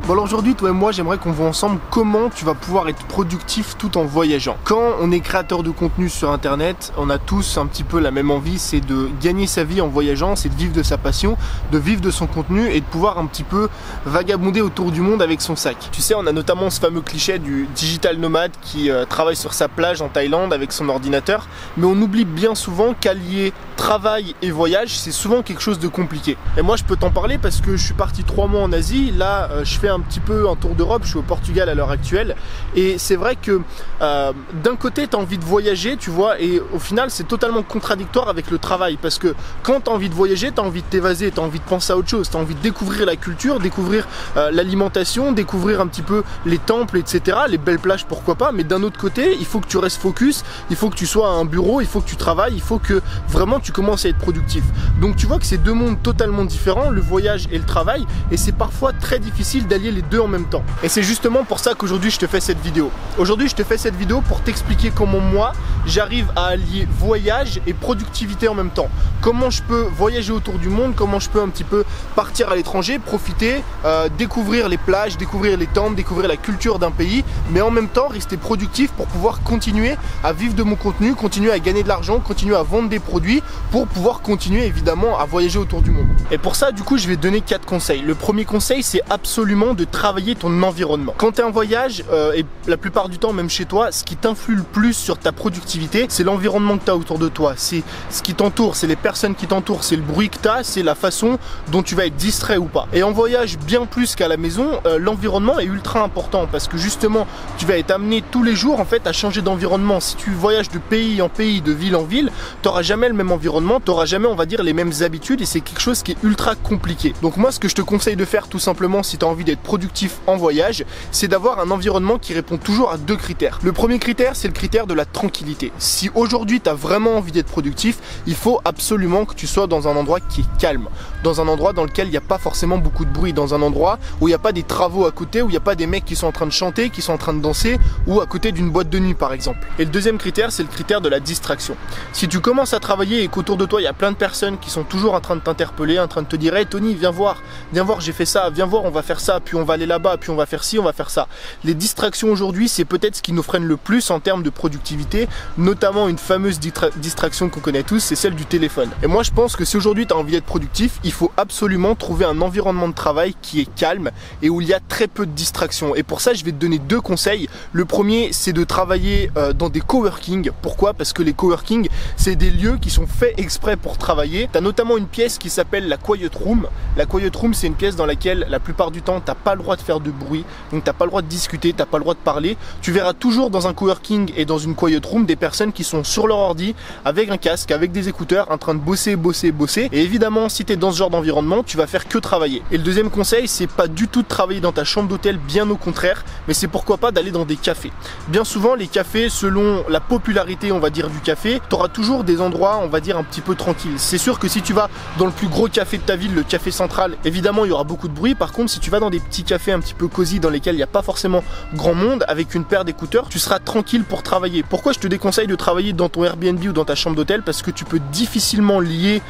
Bon alors aujourd'hui toi et moi j'aimerais qu'on voit ensemble comment tu vas pouvoir être productif tout en voyageant. Quand on est créateur de contenu sur internet, on a tous un petit peu la même envie, c'est de gagner sa vie en voyageant, c'est de vivre de sa passion, de vivre de son contenu et de pouvoir un petit peu vagabonder autour du monde avec son sac. Tu sais, on a notamment ce fameux cliché du digital nomade qui travaille sur sa plage en Thaïlande avec son ordinateur, mais on oublie bien souvent qu'allier travail et voyage, c'est souvent quelque chose de compliqué. Et moi je peux t'en parler parce que je suis parti 3 mois en Asie, là je fais un petit peu un tour d'Europe, je suis au Portugal à l'heure actuelle et c'est vrai que d'un côté tu as envie de voyager, tu vois, et au final c'est totalement contradictoire avec le travail parce que quand tu as envie de voyager, tu as envie de t'évaser, tu as envie de penser à autre chose, tu as envie de découvrir la culture, découvrir l'alimentation, découvrir un petit peu les temples, etc., les belles plages pourquoi pas, mais d'un autre côté il faut que tu restes focus, il faut que tu sois à un bureau, il faut que tu travailles, il faut que vraiment tu commences à être productif. Donc tu vois que c'est deux mondes totalement différents, le voyage et le travail, et c'est parfois très difficile d'allier les deux en même temps. Et c'est justement pour ça qu'aujourd'hui je te fais cette vidéo. Aujourd'hui je te fais cette vidéo pour t'expliquer comment moi j'arrive à allier voyage et productivité en même temps. Comment je peux voyager autour du monde, comment je peux un petit peu partir à l'étranger, profiter, découvrir les plages, découvrir les temples, découvrir la culture d'un pays, mais en même temps rester productif pour pouvoir continuer à vivre de mon contenu, continuer à gagner de l'argent, continuer à vendre des produits pour pouvoir continuer évidemment à voyager autour du monde. Et pour ça du coup je vais te donner 4 conseils. Le premier conseil c'est absolument de travailler ton environnement. Quand tu es en voyage et la plupart du temps même chez toi, ce qui t'influe le plus sur ta productivité c'est l'environnement que tu as autour de toi, c'est ce qui t'entoure, c'est les personnes qui t'entourent, c'est le bruit que tu as, c'est la façon dont tu vas être distrait ou pas. Et en voyage bien plus qu'à la maison, l'environnement est ultra important parce que justement tu vas être amené tous les jours en fait à changer d'environnement. Si tu voyages de pays en pays, de ville en ville, tu n'auras jamais le même environnement, tu n'auras jamais on va dire les mêmes habitudes et c'est quelque chose qui est ultra compliqué. Donc moi ce que je te conseille de faire tout simplement si tu as envie d'être productif en voyage, c'est d'avoir un environnement qui répond toujours à 2 critères. Le premier critère c'est le critère de la tranquillité. Si aujourd'hui tu as vraiment envie d'être productif, il faut absolument que tu sois dans un endroit qui est calme, dans un endroit dans lequel il n'y a pas forcément beaucoup de bruit, dans un endroit où il n'y a pas des travaux à côté, où il n'y a pas des mecs qui sont en train de chanter, qui sont en train de danser ou à côté d'une boîte de nuit par exemple. Et le deuxième critère c'est le critère de la distraction. Si tu commences à travailler et qu'autour de toi il y a plein de personnes qui sont toujours en train de t'interpeller, en train de te dire hey Tony viens voir j'ai fait ça, viens voir on va faire ça, puis on va aller là-bas, puis on va faire ci, on va faire ça. Les distractions aujourd'hui c'est peut-être ce qui nous freine le plus en termes de productivité, notamment une fameuse distraction qu'on connaît tous, c'est celle du téléphone. Et moi je pense que si aujourd'hui tu as envie d'être productif, il faut absolument trouver un environnement de travail qui est calme et où il y a très peu de distractions. Et pour ça je vais te donner 2 conseils. Le premier c'est de travailler dans des coworking. Pourquoi? Parce que les coworking c'est des lieux qui sont faits exprès pour travailler. Tu as notamment une pièce qui s'appelle la Quiet Room. La Quiet Room c'est une pièce dans laquelle la plupart du temps t'as pas le droit de faire de bruit, donc t'as pas le droit de discuter, t'as pas le droit de parler. Tu verras toujours dans un coworking et dans une Quiet Room des personnes qui sont sur leur ordi avec un casque, avec des écouteurs en train de bosser. Et évidemment si tu es dans ce genre d'environnement tu vas faire que travailler. Et le deuxième conseil c'est pas du tout de travailler dans ta chambre d'hôtel, bien au contraire, mais c'est pourquoi pas d'aller dans des cafés. Bien souvent les cafés, selon la popularité on va dire du café, tu auras toujours des endroits on va dire un petit peu tranquilles. C'est sûr que si tu vas dans le plus gros café de ta ville, le café central, évidemment il y aura beaucoup de bruit. Par contre si tu vas dans des petits cafés un petit peu cosy dans lesquels il n'y a pas forcément grand monde, avec une paire d'écouteurs tu seras tranquille pour travailler. Pourquoi je te déconseille de travailler dans ton Airbnb ou dans ta chambre d'hôtel? Parce que tu peux difficilement lier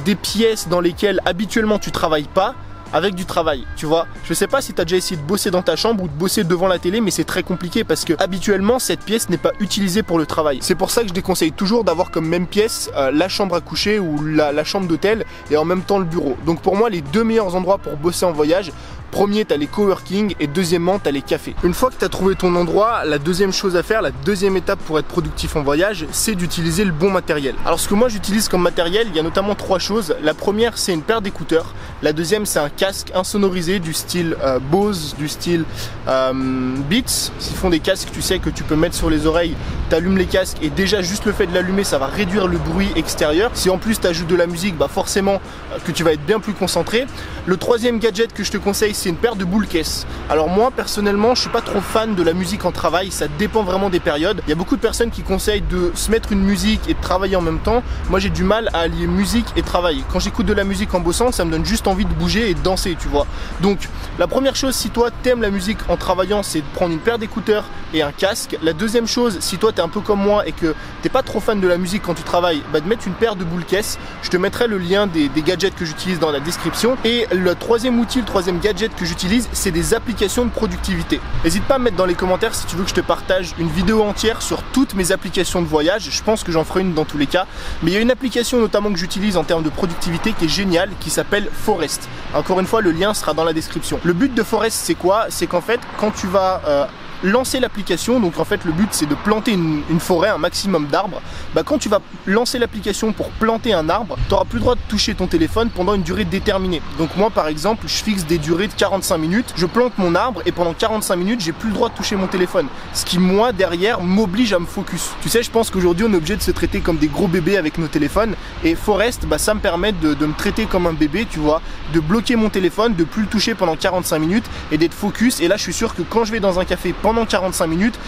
des pièces dans lesquelles habituellement tu travailles pas avec du travail, tu vois. Je sais pas si tu as déjà essayé de bosser dans ta chambre ou de bosser devant la télé, mais c'est très compliqué parce que habituellement cette pièce n'est pas utilisée pour le travail. C'est pour ça que je déconseille toujours d'avoir comme même pièce la chambre à coucher ou la chambre d'hôtel et en même temps le bureau. Donc pour moi les 2 meilleurs endroits pour bosser en voyage, Premier, tu as les coworking et deuxièmement, tu as les cafés. Une fois que tu as trouvé ton endroit, la deuxième chose à faire, la deuxième étape pour être productif en voyage, c'est d'utiliser le bon matériel. Alors ce que moi j'utilise comme matériel, il y a notamment trois choses. La première, c'est une paire d'écouteurs. La deuxième, c'est un casque insonorisé du style Bose, du style Beats. S'ils font des casques, tu sais, que tu peux mettre sur les oreilles, tu allumes les casques et déjà juste le fait de l'allumer, ça va réduire le bruit extérieur. Si en plus tu ajoutes de la musique, bah forcément que tu vas être bien plus concentré. Le troisième gadget que je te conseille, c'est une paire de boules caisses. Alors moi personnellement, je suis pas trop fan de la musique en travail, ça dépend vraiment des périodes. Il y a beaucoup de personnes qui conseillent de se mettre une musique et de travailler en même temps. Moi j'ai du mal à allier musique et travail. Quand j'écoute de la musique en bossant, ça me donne juste envie de bouger et de danser, tu vois. Donc la première chose, si toi t'aimes la musique en travaillant, c'est de prendre une paire d'écouteurs et un casque. La deuxième chose, si toi t'es un peu comme moi et que t'es pas trop fan de la musique quand tu travailles, bah de mettre une paire de boules caisses. Je te mettrai le lien des gadgets que j'utilise dans la description. Et le troisième outil, le troisième gadget que j'utilise, c'est des applications de productivité. N'hésite pas à me mettre dans les commentaires si tu veux que je te partage une vidéo entière sur toutes mes applications de voyage. Je pense que j'en ferai une dans tous les cas. Mais il y a une application notamment que j'utilise en termes de productivité qui est géniale, qui s'appelle Forest. Encore une fois, le lien sera dans la description. Le but de Forest, c'est quoi? C'est qu'en fait, quand tu vas lancer l'application, donc en fait le but c'est de planter une forêt, un maximum d'arbres. Bah, quand tu vas lancer l'application pour planter un arbre, tu n'auras plus le droit de toucher ton téléphone pendant une durée déterminée. Donc moi par exemple, je fixe des durées de 45 minutes, je plante mon arbre et pendant 45 minutes, j'ai plus le droit de toucher mon téléphone. Ce qui moi derrière m'oblige à me focus. Tu sais, je pense qu'aujourd'hui on est obligé de se traiter comme des gros bébés avec nos téléphones et Forest, bah, ça me permet de me traiter comme un bébé, tu vois, de bloquer mon téléphone, de plus le toucher pendant 45 minutes et d'être focus. Et là je suis sûr que quand je vais dans un café pendant 45 minutes,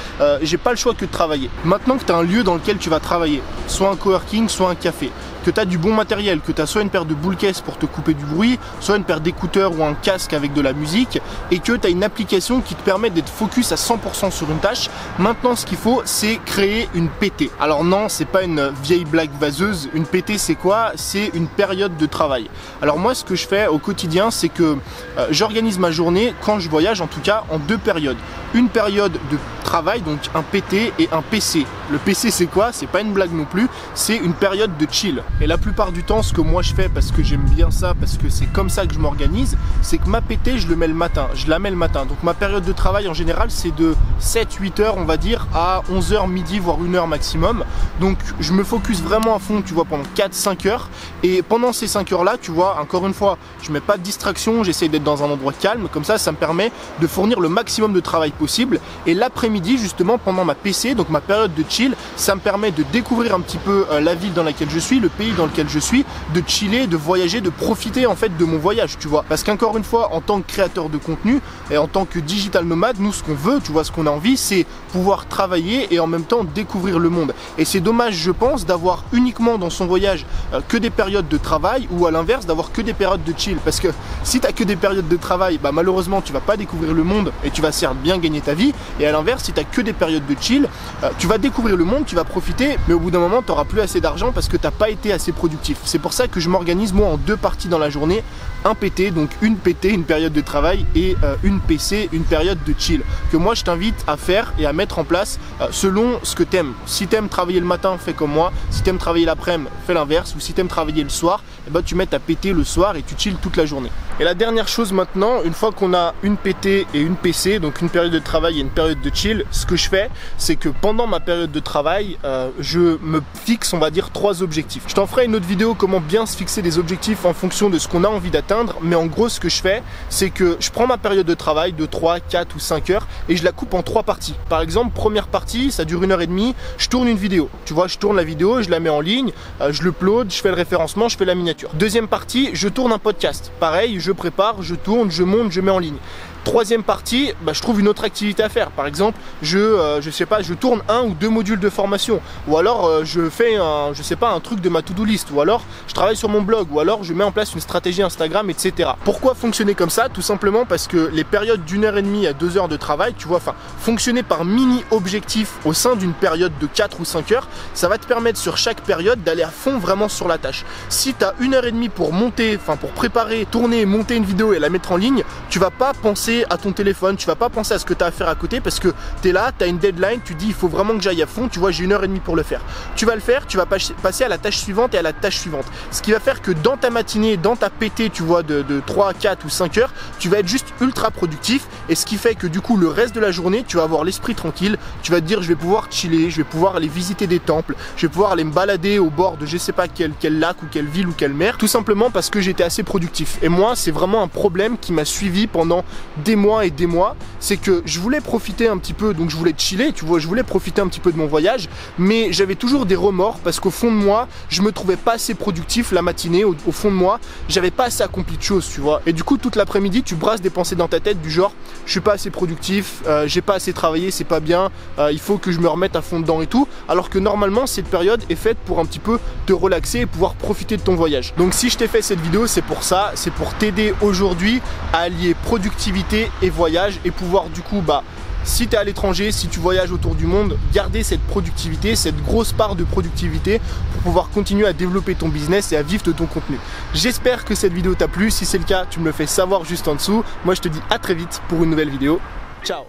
j'ai pas le choix que de travailler. Maintenant que tu as un lieu dans lequel tu vas travailler, soit un coworking, soit un café, que tu as du bon matériel, que tu as soit une paire de boules caisses pour te couper du bruit, soit une paire d'écouteurs ou un casque avec de la musique, et que tu as une application qui te permet d'être focus à 100% sur une tâche, maintenant ce qu'il faut, c'est créer une PT. Alors non, c'est pas une vieille blague vaseuse. Une PT, c'est quoi? C'est une période de travail. Alors moi, ce que je fais au quotidien, c'est que j'organise ma journée, quand je voyage en tout cas, en deux périodes. Une période de travail, donc un PT, et un PC. Le PC, c'est quoi? C'est pas une blague non plus, c'est une période de chill. Et la plupart du temps, ce que moi je fais, parce que j'aime bien ça, parce que c'est comme ça que je m'organise, c'est que ma PT, je le mets le matin, je la mets le matin. Donc ma période de travail en général, c'est de 7-8 heures, on va dire, à 11 heures midi, voire 1 heure maximum. Donc je me focus vraiment à fond, tu vois, pendant 4-5 heures. Et pendant ces 5 heures là, tu vois, encore une fois, je mets pas de distraction, j'essaie d'être dans un endroit calme, comme ça me permet de fournir le maximum de travail possible. Et l'après-midi, justement, pendant ma PC, donc ma période de chill, ça me permet de découvrir un petit peu la ville dans laquelle je suis, le pays dans lequel je suis, de chiller, de voyager, de profiter en fait de mon voyage, tu vois. Parce qu'encore une fois, en tant que créateur de contenu et en tant que digital nomade, nous ce qu'on veut, tu vois, ce qu'on a envie, c'est pouvoir travailler et en même temps découvrir le monde. Et c'est dommage, je pense, d'avoir uniquement dans son voyage que des périodes de travail, ou à l'inverse d'avoir que des périodes de chill. Parce que si tu as que des périodes de travail, bah malheureusement tu vas pas découvrir le monde et tu vas certes bien gagner ta vie. Et à l'inverse, si tu as que des périodes de chill, tu vas découvrir le monde, tu vas profiter, mais au bout d'un moment tu n'auras plus assez d'argent parce que tu n'as pas été assez productif. C'est pour ça que je m'organise moi en deux parties dans la journée. Un PT, donc une PT, une période de travail, et une PC, une période de chill, que moi je t'invite à faire et à mettre en place selon ce que t'aimes. Si t'aimes travailler le matin, fais comme moi. Si t'aimes travailler l'après-midi, fais l'inverse. Ou si t'aimes travailler le soir, eh ben, tu mets ta PT le soir et tu chill toute la journée. Et la dernière chose maintenant, une fois qu'on a une PT et une PC, donc une période de travail et une période de chill, ce que je fais, c'est que pendant ma période de travail, je me fixe, on va dire, 3 objectifs. Je t'en ferai une autre vidéo, comment bien se fixer des objectifs en fonction de ce qu'on a envie d'atteindre. Mais en gros, ce que je fais, c'est que je prends ma période de travail de 3, 4 ou 5 heures et je la coupe en 3 parties. Par exemple, première partie, ça dure 1h30, je tourne une vidéo. Tu vois, je tourne la vidéo, je la mets en ligne, je l'upload, je fais le référencement, je fais la miniature. Deuxième partie, je tourne un podcast. Pareil, je prépare, je tourne, je monte, je mets en ligne. Troisième partie, bah, je trouve une autre activité à faire. Par exemple, je sais pas, je tourne 1 ou 2 modules de formation, ou alors je fais un truc de ma to-do list, ou alors je travaille sur mon blog, ou alors je mets en place une stratégie Instagram, etc. Pourquoi fonctionner comme ça? Tout simplement parce que les périodes d'1h30 à 2 heures de travail, tu vois, enfin, fonctionner par mini-objectifs au sein d'une période de 4 ou 5 heures, ça va te permettre sur chaque période d'aller à fond vraiment sur la tâche. Si tu as 1h30 pour monter, enfin pour préparer, tourner, monter une vidéo et la mettre en ligne, tu vas pas penser penser à ton téléphone, tu vas pas penser à ce que tu as à faire à côté parce que tu es là, tu as une deadline, tu dis il faut vraiment que j'aille à fond, tu vois j'ai 1h30 pour le faire. Tu vas le faire, tu vas passer à la tâche suivante et à la tâche suivante. Ce qui va faire que dans ta matinée, dans ta PT, tu vois de 3, 4 ou 5 heures, tu vas être juste ultra productif et ce qui fait que du coup le reste de la journée, tu vas avoir l'esprit tranquille, tu vas te dire je vais pouvoir chiller, je vais pouvoir aller visiter des temples, je vais pouvoir aller me balader au bord de je sais pas quel lac ou quelle ville ou quelle mer, tout simplement parce que j'étais assez productif. Et moi c'est vraiment un problème qui m'a suivi pendant des mois et des mois, c'est que je voulais profiter un petit peu, donc je voulais chiller, tu vois, je voulais profiter un petit peu de mon voyage, mais j'avais toujours des remords parce qu'au fond de moi, je me trouvais pas assez productif la matinée, au fond de moi, j'avais pas assez accompli de choses, tu vois. Et du coup, toute l'après-midi, tu brasses des pensées dans ta tête du genre, je suis pas assez productif, j'ai pas assez travaillé, c'est pas bien, il faut que je me remette à fond dedans et tout, alors que normalement, cette période est faite pour un petit peu te relaxer et pouvoir profiter de ton voyage. Donc si je t'ai fait cette vidéo, c'est pour ça, c'est pour t'aider aujourd'hui à allier productivité et voyage et pouvoir du coup, si tu es à l'étranger, si tu voyages autour du monde, garder cette productivité, cette grosse part de productivité pour pouvoir continuer à développer ton business et à vivre de ton contenu. J'espère que cette vidéo t'a plu. Si c'est le cas, tu me le fais savoir juste en dessous. Moi, je te dis à très vite pour une nouvelle vidéo. Ciao!